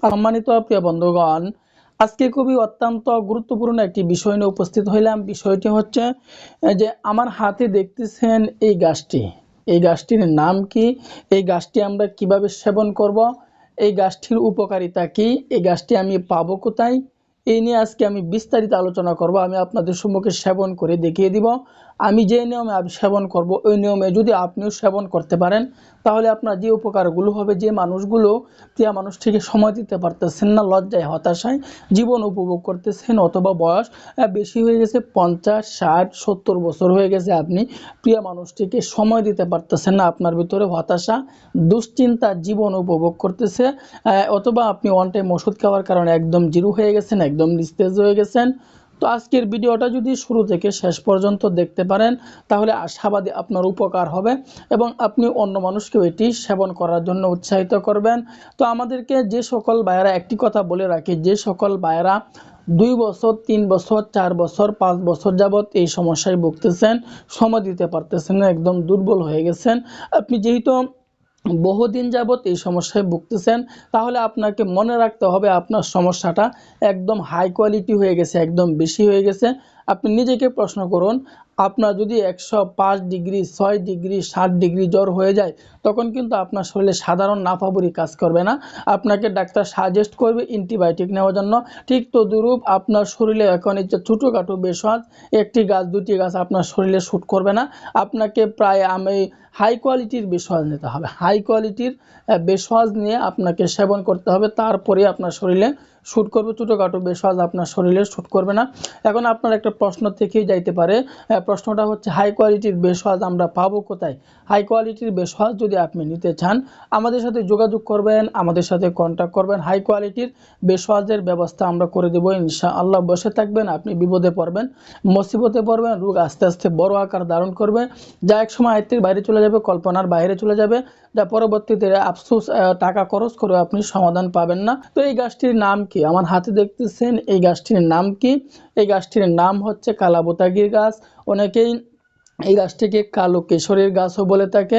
সম্মানিত প্রিয় বন্ধুগণ, আজকে খুবই অত্যন্ত গুরুত্বপূর্ণ একটি বিষয় নিয়ে উপস্থিত হইলাম। বিষয়টি হচ্ছে যে আমার হাতে দেখতেছেন এই গাছটির নাম কি, এই গাছটি আমরা কিভাবে সেবন করব, এই গাছটির উপকারিতা কি, এই গাছটি আমি পাবো কোথায়, এই নিয়ে আজকে আমি বিস্তারিত আলোচনা করব। আমি আপনাদের সম্মুখে সেবন করে দেখিয়ে দিব। আমি যে নিয়মে সেবন করব ওই নিয়মে যদি আপনিও সেবন করতে পারেন তাহলে আপনার যে উপকারগুলো হবে, যে মানুষগুলো প্রিয় মানুষটিকে সময় দিতে পারতেছেন না, লজ্জায় হতাশায় জীবন উপভোগ করতেছেন, অথবা বয়স বেশি হয়ে গেছে, 50, 60, 70 বছর হয়ে গেছে, আপনি প্রিয় মানুষটিকে সময় দিতে পারতেছেন না, আপনার ভিতরে হতাশা দুশ্চিন্তা জীবন উপভোগ করতেছে, অথবা আপনি ওয়ান টাইম ওষুধ খাওয়ার কারণে একদম জিরো হয়ে গেছেন, একদম নিস্তেজ হয়ে গেছেন। তো আজকের ভিডিওটা যদি শুরু থেকে শেষ পর্যন্ত দেখতে পারেন তাহলে আশাবাদী আপনার উপকার হবে এবং আপনি অন্য মানুষকেও এটি সেবন করার জন্য উৎসাহিত করবেন। তো আমাদেরকে যে সকল ভাইয়েরা, একটি কথা বলে রাখি, যে সকল ভাইয়েরা 2 বছর, 3 বছর, 4 বছর, 5 বছর যাবৎ এই সমস্যায় ভুগতেছেন, সময় দিতে পারতেছেন না, একদম দুর্বল হয়ে গেছেন, আপনি যেহেতু বহুদিন যাবৎ এই সমস্যায় ভুগতেছেন, তাহলে আপনাকে মনে রাখতে হবে আপনার সমস্যাটা একদম হাই কোয়ালিটি হয়ে গেছে, একদম বেশি হয়ে গেছে। আপনি নিজেকে প্রশ্ন করুন, আপনার যদি 105 ডিগ্রি, 6 ডিগ্রি, 7 ডিগ্রি জ্বর হয়ে যায়, তখন কিন্তু আপনার শরীরে সাধারণ নাফাবুরি কাজ করবে না, আপনাকে ডাক্তার সাজেস্ট করবে অ্যান্টিবায়োটিক নেওয়ার জন্য। ঠিক তদ্রূপ আপনার শরীরে এখন এই যে ছোটোখাটো ভেষজ, একটি গাছ, দুটি গাছ আপনার শরীরে শ্যুট করবে না, আপনাকে প্রায় হাই কোয়ালিটির ভেষজ নিতে হবে, হাই কোয়ালিটির ভেষজ নিয়ে আপনাকে সেবন করতে হবে, তারপরে আপনার শরীরে শ্যুট করবে, ছোটোখাটো ভেষজ আপনার শরীরে শ্যুট করবে না। এখন আপনার একটা প্রশ্ন থেকেই যাইতে পারে, প্রশ্নটা হচ্ছে হাই কোয়ালিটির ভেষজ আমরা পাবো কোথায়? হাই কোয়ালিটির ভেষজ যদি আপনি নিতে চান আমাদের সাথে যোগাযোগ করবেন, আমাদের সাথে কন্ট্যাক্ট করবেন, হাই কোয়ালিটির ভেষজের ব্যবস্থা আমরা করে দেবো ইনশাআল্লাহ। বসে থাকবেন, আপনি বিপদে পড়বেন, মুসিবতে পড়বেন, রোগ আস্তে আস্তে বড় আকার ধারণ করবে, যা এক সময় আয়ত্তের বাইরে চলে যাবে, কল্পনার বাইরে চলে যাবে, যা পরবর্তীতে আফসোস টাকা খরচ করে আপনি সমাধান পাবেন না। তো এই গাছটির নাম কি? আমার হাতে দেখতেছেন এই গাছটির নাম কি? এই গাছটির নাম হচ্ছে কালাবোতাগির গাছ। অনেকেই এই গাছটিকে কালো কেশরের গাছও বলে থাকে,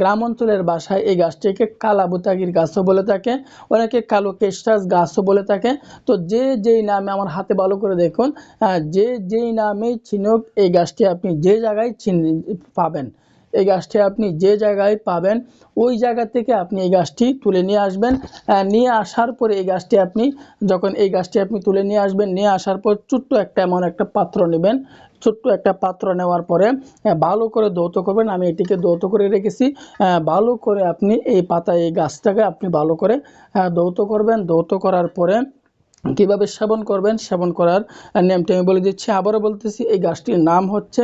গ্রাম অঞ্চলের ভাষায় এই গাছটিকে কালাবোতাগির গাছও বলে থাকে, অনেকে কালো কেশরাজ গাছও বলে থাকে। তো যে যেই নামে, আমার হাতে ভালো করে দেখুন, যে যেই নামেই চিনুক, এই গাছটি আপনি যে জায়গায় পাবেন, এই গাছটি আপনি যে জায়গায় পাবেন ওই জায়গা থেকে আপনি এই গাছটি তুলে নিয়ে আসবেন। নিয়ে আসার পরে এই গাছটি আপনি যখন এই গাছটি আপনি তুলে নিয়ে আসবেন, নিয়ে আসার পর ছোট্ট একটা এমন একটা পাত্র নেবেন, ছোট্ট একটা পাত্র নেওয়ার পরে ভালো করে ধৌত করবেন। আমি এটিকে ধৌত করে রেখেছি, ভালো করে আপনি এই পাতা, এই গাছটাকে আপনি ভালো করে ধৌত করবেন। ধৌত করার পরে কিভাবে সেবন করবেন, সেবন করার নিয়মটি আমি বলে দিচ্ছি, আবারও বলতেছি। এই গাছটির নাম হচ্ছে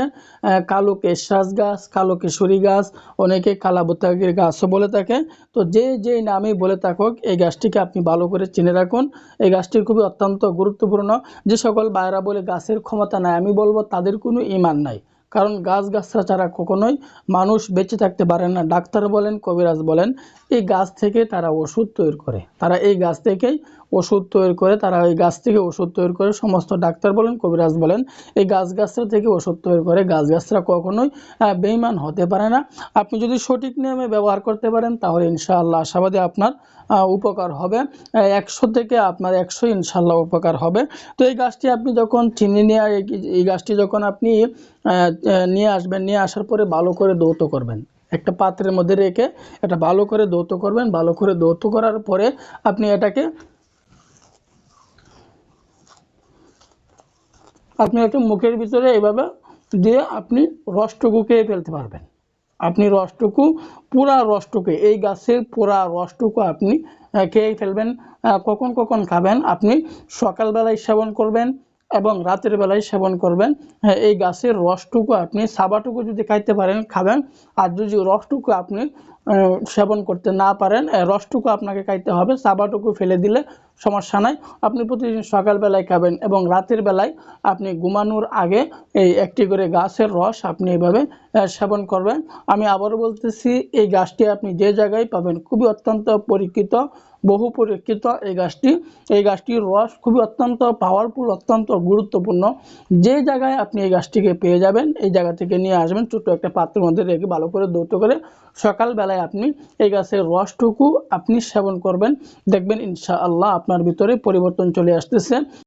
কালো কেশরাজ গাছ, কালো কেশরী গাছ, অনেকে কালাবোতাগির গাছও বলে থাকে। তো যে যেই নামেই বলে থাকুক, এই গাছটিকে আপনি ভালো করে চিনে রাখুন। এই গাছটি খুবই অত্যন্ত গুরুত্বপূর্ণ। যে সকল ভাইরা বলে গাছের ক্ষমতা নাই, আমি বলবো তাদের কোনো ঈমান নাই, কারণ গাছগাছরা ছাড়া কখনোই মানুষ বেঁচে থাকতে পারে না। ডাক্তার বলেন, কবিরাজ বলেন, এই গাছ থেকে তারা ওষুধ তৈরি করে, তারা এই গাছ থেকেই ওষুধ তৈরি করে, তারা এই গাছ থেকে ওষুধ তৈরি করে। সমস্ত ডাক্তার বলেন, কবিরাজ বলেন, এই গাছগাছরা থেকে ওষুধ তৈরি করে। গাছগাছরা কখনোই বেঈমান হতে পারে না। আপনি যদি সঠিক নিয়মে ব্যবহার করতে পারেন তাহলে ইনশাআল্লাহ আশাবাদী আপনার উপকার হবে, 100 থেকে আপনার 100 ইনশাআল্লাহ উপকার হবে। তো এই গাছটি আপনি যখন চিনি নিয়ে, এই গাছটি যখন আপনি নিয়ে আসবেন, নিয়ে আসার পরে ভালো করে ধৌত করবেন, একটা পাত্রের মধ্যে রেখে এটা ভালো করে ধৌত করবেন। ভালো করে ধৌত করার পরে আপনি এটাকে একটু মুখের ভিতরে এইভাবে দিয়ে আপনি রসটুকু খেয়ে ফেলতে পারবেন। আপনি রসটুকু, পুরা রসটুকু, এই গাছের পুরা রসটুকু আপনি খেয়ে ফেলবেন। কখন কখন খাবেন? আপনি সকালবেলায় সেবন করবেন এবং রাতের বেলায় সেবন করবেন। এই গাছের রসটুকু আপনি, সাবাটুকু যদি খাইতে পারেন খাবেন, আর যদি রসটুকু আপনি সেবন করতে না পারেন, রসটুকু আপনাকে খাইতে হবে, সাবাটুকু ফেলে দিলে সমস্যা নাই। আপনি প্রতিদিন সকালবেলায় খাবেন এবং রাতের বেলায় আপনি ঘুমানোর আগে এই একটি করে গাছের রস আপনি এইভাবে সেবন করবেন। আমি আবারও বলতেছি, এই গাছটি আপনি যে জায়গায় পাবেন, খুবই অত্যন্ত পরীক্ষিত বহু পরীক্ষিত এই গাছটির রস খুবই অত্যন্ত পাওয়ারফুল, অত্যন্ত গুরুত্বপূর্ণ। যে জায়গায় আপনি এই গাছটিকে পেয়ে যাবেন, এই জায়গা থেকে নিয়ে আসবেন, ছোট্ট একটা পাত্রের মধ্যে রেখে ভালো করে ধৌত করে সকালবেলায় আপনি এই গাছের রসটুকু আপনি সেবন করবেন। দেখবেন ইনশাআল্লাহ আপনার ভিতরে পরিবর্তন চলে আসতেছে।